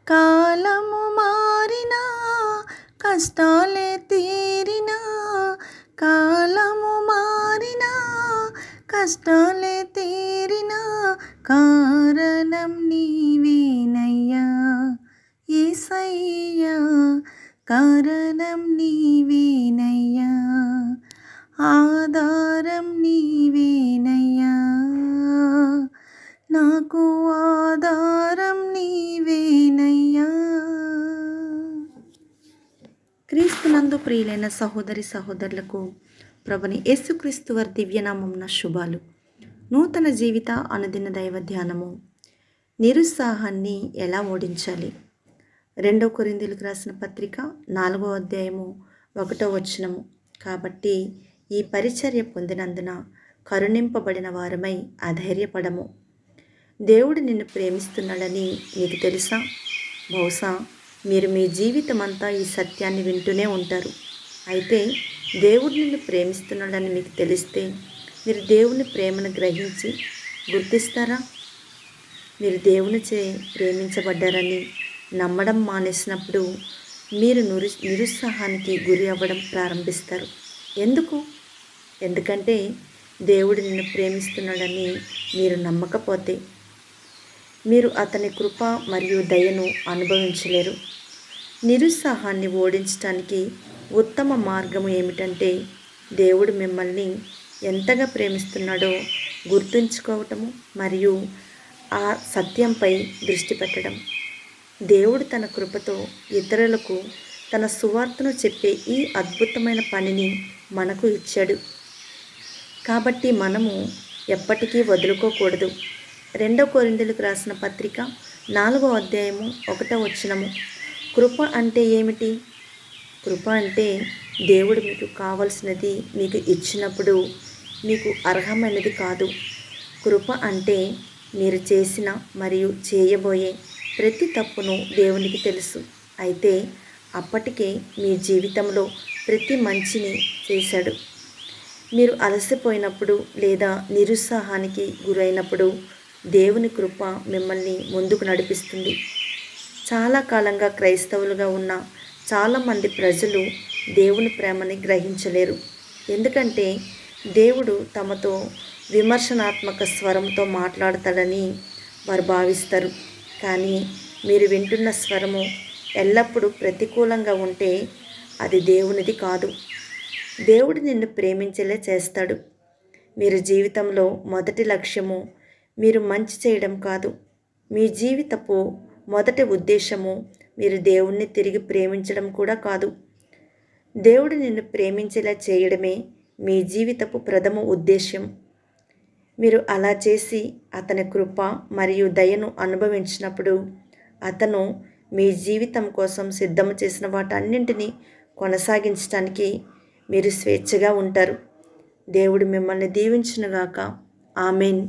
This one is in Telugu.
కాలము మారినా కష్టాలే తీరినా, కాలము మారినా కష్టాలే తీరినా, కారణం నీవేనయ్యా యేసయ్యా, కారణం నీవేనయ్యా, ఆధారం నీవేనయ్యా, నాకు ఆధారం నీవేనయ్యా. క్రీస్తునందు ప్రియులైన సహోదరి సహోదరులకు ప్రభుని యేసుక్రీస్తు వారి దివ్యనామమున శుభాలు. నూతన జీవిత అనుదిన దైవ ధ్యానము. నిరుత్సాహాన్ని ఎలా ఓడించాలి? 2 కొరింథీయులకు రాసిన పత్రిక 4వ అధ్యాయము 1వ వచనము. కాబట్టి ఈ పరిచర్య పొందినందున కరుణింపబడిన వారమై అధైర్యపడము. దేవుడు నిన్ను ప్రేమిస్తున్నాడని నీకు తెలుసా? బహుశా మీరు మీ జీవితమంతా ఈ సత్యాన్ని వింటూనే ఉంటారు. అయితే దేవుడు నిన్ను ప్రేమిస్తున్నాడని మీకు తెలిస్తే మీరు దేవుని ప్రేమను గ్రహించి గుర్తిస్తారా? మీరు దేవునిచే ప్రేమించబడ్డారని నమ్మడం మానేసినప్పుడు మీరు నిరుత్సాహానికి గురి అవ్వడం ప్రారంభిస్తారు. ఎందుకంటే దేవుడు నిన్ను ప్రేమిస్తున్నాడని మీరు నమ్మకపోతే మీరు అతని కృప మరియు దయను అనుభవించలేరు. నిరుత్సాహాన్ని ఓడించడానికి ఉత్తమ మార్గం ఏమిటంటే దేవుడు మిమ్మల్ని ఎంతగా ప్రేమిస్తున్నాడో గుర్తుంచుకోవటము మరియు ఆ సత్యంపై దృష్టి పెట్టడం. దేవుడు తన కృపతో ఇతరులకు తన సువార్తను చెప్పే ఈ అద్భుతమైన పనిని మనకు ఇచ్చాడు. కాబట్టి మనము ఎప్పటికీ వదులుకోకూడదు. 2 కొరింథీయులకు రాసిన పత్రిక 4వ అధ్యాయము 1వ వచనము. కృప అంటే ఏమిటి? కృప అంటే దేవుడు మీకు కావలసినది మీకు ఇచ్చినప్పుడు మీకు అర్హమైనది కాదు. కృప అంటే మీరు చేసిన మరియు చేయబోయే ప్రతి తప్పును దేవునికి తెలుసు. అయితే అప్పటికే మీ జీవితంలో ప్రతి మంచిని చేశాడు. మీరు అలసిపోయినప్పుడు లేదా నిరుత్సాహానికి గురైనప్పుడు దేవుని కృప మిమ్మల్ని ముందుకు నడిపిస్తుంది. చాలా కాలంగా క్రైస్తవులుగా ఉన్న చాలామంది ప్రజలు దేవుని ప్రేమని గ్రహించలేరు. ఎందుకంటే దేవుడు తమతో విమర్శనాత్మక స్వరంతో మాట్లాడతాడని వారు భావిస్తారు. కానీ మీరు వింటున్న స్వరము ఎల్లప్పుడూ ప్రతికూలంగా ఉంటే అది దేవునిది కాదు. దేవుడు నిన్ను ప్రేమించేలా చేస్తాడు. మీరు జీవితంలో మొదటి లక్ష్యము మీరు మంచి చేయడం కాదు. మీ జీవితపు మొదటి ఉద్దేశము మీరు దేవుణ్ణి తిరిగి ప్రేమించడం కూడా కాదు. దేవుడు నిన్ను ప్రేమించేలా చేయడమే మీ జీవితపు ప్రథమ ఉద్దేశ్యం. మీరు అలా చేసి అతని కృప మరియు దయను అనుభవించినప్పుడు అతను మీ జీవితం కోసం సిద్ధం చేసిన వాటన్నింటినీ కొనసాగించడానికి మీరు స్వేచ్ఛగా ఉంటారు. దేవుడు మిమ్మల్ని దీవించునుగాక. ఆమేన్.